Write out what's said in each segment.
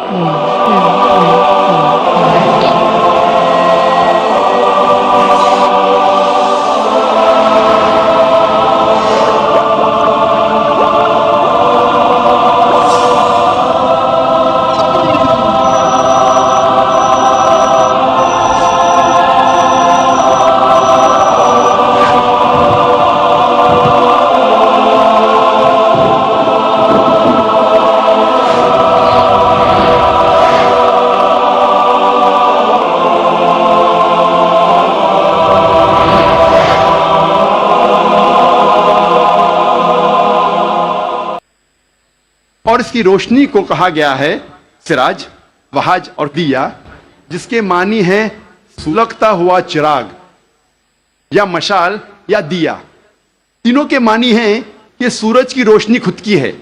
اور اس کی روشنی کو کہا گیا ہے سراج، وہاج اور دیا، جس کے معنی ہے سلگتا ہوا چراغ یا مشال یا دیا۔ تینوں کے معنی ہیں کہ سورج کی روشنی خود کی ہے،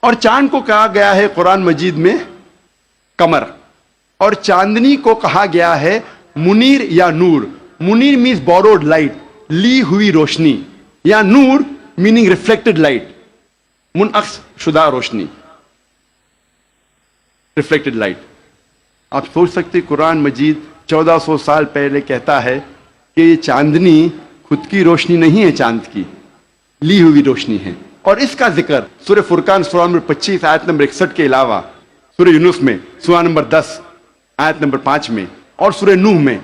اور چاند کو کہا گیا ہے قرآن مجید میں قمر، اور چاندنی کو کہا گیا ہے منیر یا نور۔ منیر مینز بوروڈ لائٹ، لی ہوئی روشنی، یا نور میننگ ریفلیکٹڈ لائٹ، منعکس شدہ روشنی، ریفلیکٹڈ لائٹ۔ آپ سوچ سکتے قرآن مجید 1400 سال پہلے کہتا ہے کہ یہ چاندنی خود کی روشنی نہیں ہے، چاند کی لی ہوئی روشنی ہے۔ اور اس کا ذکر سورہ فرقان سورہ نمبر 25 آیت نمبر 61 کے علاوہ سورہ یونس میں سورہ نمبر 10 آیت نمبر 5 میں، اور سورہ نوح میں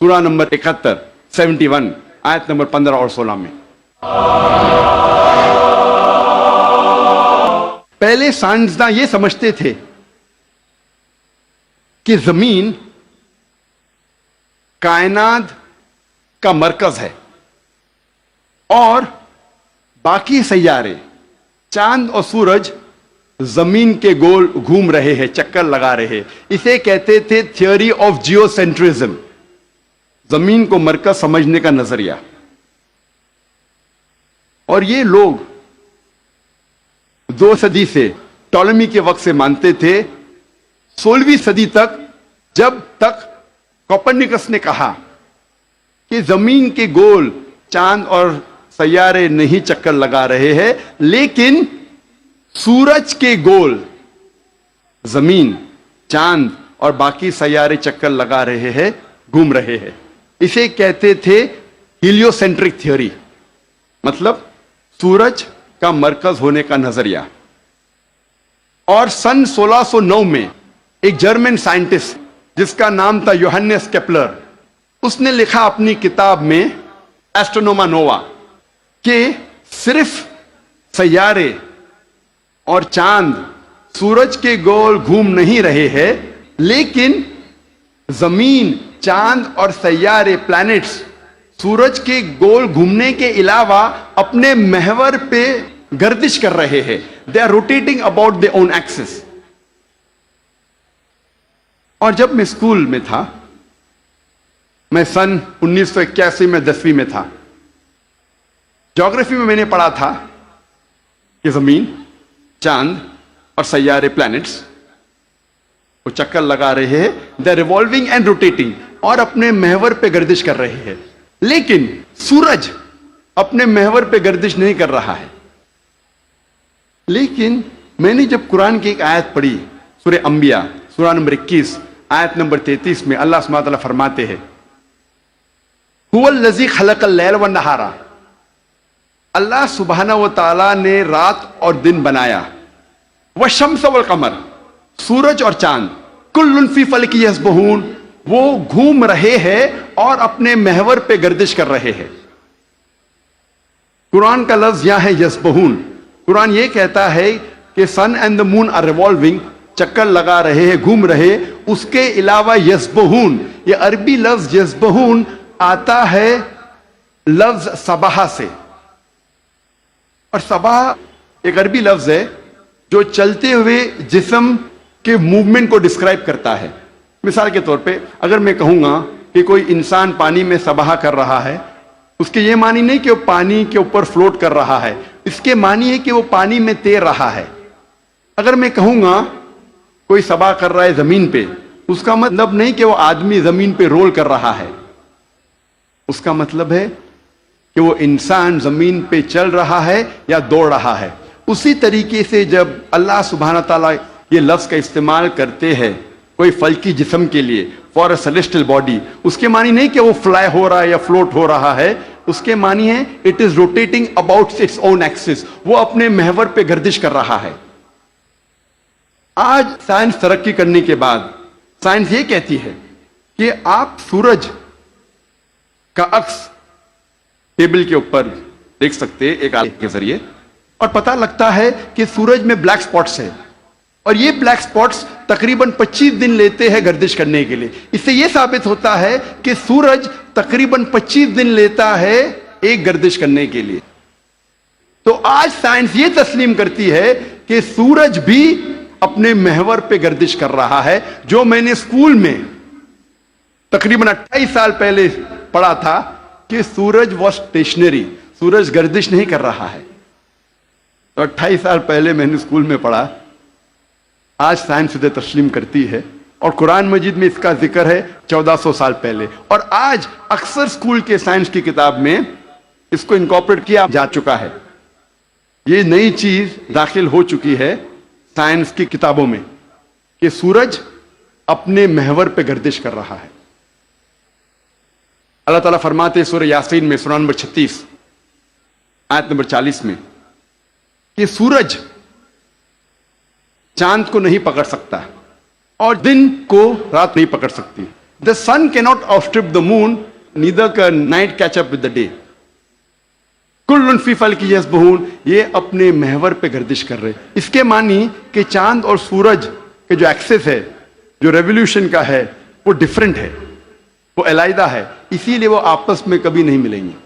سورہ نمبر 71 آیت نمبر 15 اور 16 میں۔ پہلے سائنسداں یہ سمجھتے تھے کہ زمین کائنات کا مرکز ہے اور باقی سیارے چاند اور سورج زمین کے گول گھوم رہے ہیں، چکر لگا رہے ہیں۔ اسے کہتے تھے تھیوری آف جیو سینٹرزم، زمین کو مرکز سمجھنے کا نظریہ۔ اور یہ لوگ 2 صدی سے، ٹولمی کے وقت سے مانتے تھے، 16ویں صدی تک، جب تک کوپرنیکس نے کہا کہ زمین کے گول چاند اور سیارے نہیں چکر لگا رہے ہیں، لیکن سورج کے گول زمین، چاند اور باقی سیارے چکر لگا رہے ہیں، گھوم رہے ہیں۔ اسے کہتے تھے ہیلیو سینٹرک تھیوری، مطلب سورج کا مرکز ہونے کا نظریہ۔ اور سن 1609 میں ایک جرمن سائنٹسٹ جس کا نام تھا یوہنس کیپلر، اس نے لکھا اپنی کتاب میں ایسٹرونوما نووا کہ صرف سیارے اور چاند سورج کے گول گھوم نہیں رہے ہیں، لیکن زمین، چاند اور سیارے، پلانٹس، سورج کے گول گھومنے کے علاوہ اپنے محور پہ گردش کر رہے ہیں۔ They are rotating about their own axis۔ اور جب میں اسکول میں تھا، میں سن 1981 میں 10ویں میں تھا، جغرافی میں نے پڑھا تھا کہ زمین، چاند اور سیارے، پلانٹس، وہ چکر لگا رہے ہیں، they are revolving and rotating, اور اپنے محور پہ گردش کر رہے ہیں، لیکن سورج اپنے محور پہ گردش نہیں کر رہا ہے۔ لیکن میں نے جب قرآن کی ایک آیت پڑھی، سورہ انبیاء سورہ نمبر 21 آیت نمبر 33 میں اللہ سبحانہ وتعالیٰ فرماتے ہیں هو الذی خلق اللیل والنہار، اللہ سبحانہ وتعالیٰ نے رات اور دن بنایا، والشمس والقمر، سورج اور چاند، کل فی فلک یسبحون، وہ گھوم رہے ہیں اور اپنے محور پہ گردش کر رہے ہیں۔ قرآن کا لفظ یہاں ہے یسبحون۔ قرآن یہ کہتا ہے کہ sun and the moon are revolving, چکر لگا رہے ہیں، گھوم رہے۔ اس کے علاوہ یسبحون، یہ عربی لفظ یسبحون آتا ہے لفظ صباح سے، اور صباح ایک عربی لفظ ہے جو چلتے ہوئے جسم کے موومنٹ کو ڈسکرائب کرتا ہے۔ مثال کے طور پہ اگر میں کہوں گا کہ کوئی انسان پانی میں سباہ کر رہا ہے، اس کے یہ معنی نہیں کہ وہ پانی کے اوپر فلوٹ کر رہا ہے، اس کے معنی ہے کہ وہ پانی میں تیر رہا ہے۔ اگر میں کہوں گا کوئی سباہ کر رہا ہے زمین پہ، اس کا مطلب نہیں کہ وہ آدمی زمین پہ رول کر رہا ہے، اس کا مطلب ہے کہ وہ انسان زمین پہ چل رہا ہے یا دوڑ رہا ہے۔ اسی طریقے سے جب اللہ سبحانہ تعالیٰ یہ لفظ کا استعمال کرتے ہیں کوئی فلکی جسم کے لیے فار اے سیلیسٹل باڈی، اس کے معنی نہیں کہ وہ فلائی ہو رہا ہے یا فلوٹ ہو رہا ہے، اس کے معنی ہے it is rotating about its own axis, وہ اپنے محور پہ گردش کر رہا ہے۔ آج سائنس ترقی کرنے کے بعد سائنس یہ کہتی ہے کہ آپ سورج کا عکس ٹیبل کے اوپر دیکھ سکتے ایک آلے کے ذریعے، اور پتہ لگتا ہے کہ سورج میں بلیک سپاٹس ہے، اور یہ بلیک سپاٹس تقریباً 25 دن لیتے ہیں گردش کرنے کے لیے۔ اس سے یہ ثابت ہوتا ہے کہ سورج تقریباً 25 دن لیتا ہے ایک گردش کرنے کے لیے۔ تو آج سائنس یہ تسلیم کرتی ہے کہ سورج بھی اپنے محور پہ گردش کر رہا ہے۔ جو میں نے اسکول میں تقریباً 28 سال پہلے پڑھا تھا کہ سورج واز اسٹیشنری، سورج گردش نہیں کر رہا ہے، تو 28 سال پہلے میں نے اسکول میں پڑھا، آج سائنس اسے تسلیم کرتی ہے، اور قرآن مجید میں اس کا ذکر ہے 1400 سال پہلے، اور آج اکثر اسکول کے سائنس کی کتاب میں اس کو انکارپوریٹ کیا جا چکا ہے۔ یہ نئی چیز داخل ہو چکی ہے سائنس کی کتابوں میں کہ سورج اپنے محور پہ گردش کر رہا ہے۔ اللہ تعالیٰ فرماتے ہیں سورہ یاسین میں سورہ نمبر 36 آیت نمبر 40 میں کہ سورج چاند کو نہیں پکڑ سکتا اور دن کو رات نہیں پکڑ سکتی۔ The sun cannot outstrip the moon, neither can night catch up with the day. کل فی فلک یسبحون، یہ اپنے محور پہ گردش کر رہے۔ اس کے معنی کہ چاند اور سورج کے جو ایکسس ہے، جو ریولیوشن کا ہے، وہ ڈیفرنٹ ہے، وہ علیحدہ ہے، اسی لیے وہ آپس میں کبھی نہیں ملیں گے۔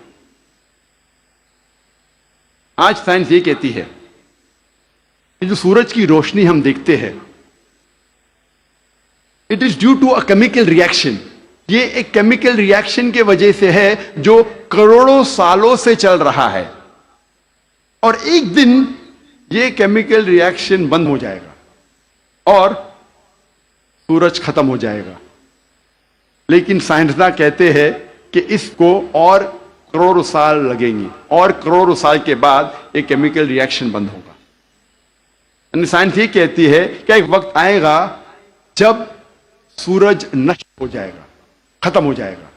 آج سائنس یہ کہتی ہے کہ جو سورج کی روشنی ہم دیکھتے ہیں، it is due to a chemical reaction, یہ ایک کیمیکل ریئیکشن کے وجہ سے ہے جو کروڑوں سالوں سے چل رہا ہے، اور ایک دن یہ کیمیکل ریئیکشن بند ہو جائے گا اور سورج ختم ہو جائے گا۔ لیکن سائنسداں کہتے ہیں کہ اس کو اور کروڑوں سال لگیں گے، اور کروڑوں سال کے بعد یہ کیمیکل ریئیکشن بند ہوگا۔ یعنی سائنس یہ کہتی ہے کہ ایک وقت آئے گا جب سورج نشٹ ہو جائے گا، ختم ہو جائے گا۔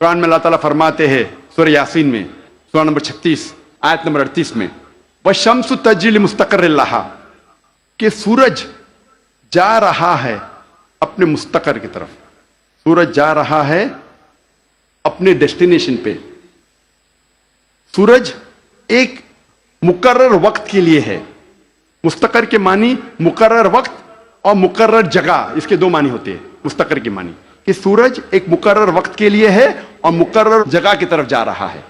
قرآن میں اللہ تعالیٰ فرماتے ہیں سورہ یاسین میں سورہ نمبر 36 آیت نمبر 38 میں وَالشَّمْسُ تَجْرِي لِمُسْتَقَرٍّ لَهَا، کہ سورج جا رہا ہے اپنے مستقر کی طرف، سورج جا رہا ہے اپنے ڈیسٹینیشن پہ۔ سورج ایک مقرر وقت کے لیے ہے۔ مستقر کے معنی مقرر وقت اور مقرر جگہ، اس کے دو معنی ہوتے ہیں مستقر کے معنی، کہ سورج ایک مقرر وقت کے لیے ہے اور مقرر جگہ کی طرف جا رہا ہے۔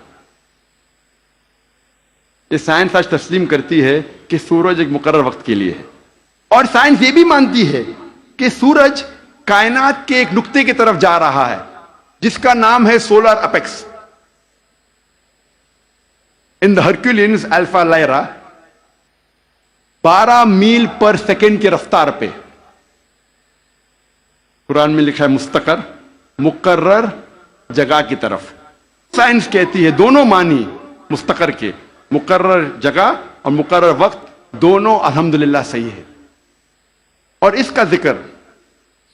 یہ سائنس آج تسلیم کرتی ہے کہ سورج ایک مقرر وقت کے لیے ہے، اور سائنس یہ بھی مانتی ہے کہ سورج کائنات کے ایک نقطے کی طرف جا رہا ہے جس کا نام ہے سولر اپیکس۔ ان دا ہرکولینز الفا لائرا 12 میل پر سیکنڈ کی رفتار پہ، قرآن میں لکھا ہے مستقر، مقرر جگہ کی طرف۔ سائنس کہتی ہے دونوں معنی مستقر کے، مقرر جگہ اور مقرر وقت، دونوں الحمدللہ صحیح ہے۔ اور اس کا ذکر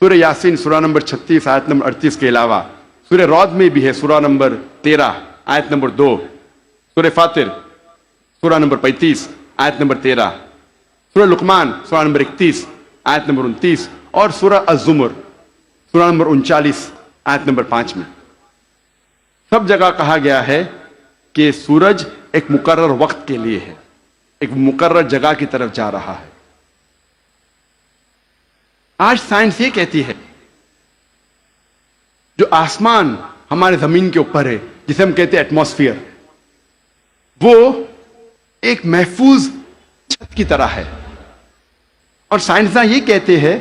سورہ یاسین سورہ نمبر 36 آیت نمبر 38 کے علاوہ سورہ رعد میں بھی ہے، سورہ نمبر 13 آیت نمبر 2، سورہ فاطر سورہ نمبر 35 آیت نمبر 13، سورہ لقمان سورہ نمبر 31 آیت نمبر 29، اور سورہ الزمر سورہ نمبر 39 آیت نمبر 5 میں۔ سب جگہ کہا گیا ہے کہ سورج ایک مقرر وقت کے لیے ہے، ایک مقرر جگہ کی طرف جا رہا ہے۔ آج سائنس یہ کہتی ہے جو آسمان ہمارے زمین کے اوپر ہے، جسے ہم کہتے ہیں ایٹماسفیئر، وہ ایک محفوظ چھت کی طرح ہے، اور سائنسداں یہ کہتے ہیں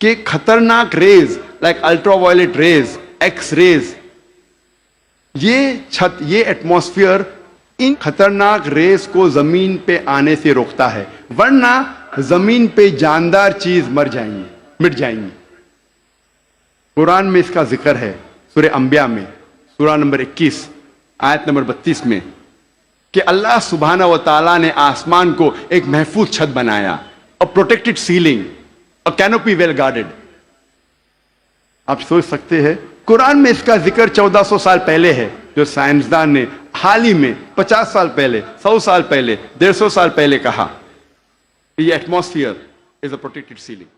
کہ خطرناک rays like ultraviolet rays, X rays, یہ چھت، یہ ایٹماسفیئر ان خطرناک ریز کو زمین پہ آنے سے روکتا ہے، ورنہ زمین پہ جاندار چیز مٹ جائیں گی۔ قرآن میں اس کا ذکر ہے سورہ انبیاء میں سورہ نمبر 21 آیت نمبر 32 میں کہ اللہ سبحانہ و تعالیٰ نے آسمان کو ایک محفوظ چھت بنایا، a protected ceiling, a canopy well guarded. آپ سوچ سکتے ہیں قرآن میں اس کا ذکر 1400 سال پہلے ہے, جو سائنسدان نے حال ہی میں 50 سال پہلے, 100 سال پہلے, 150 سال پہلے کہا کہ یہ ایٹماسفیئر از اے پروٹیکٹڈ سیلنگ.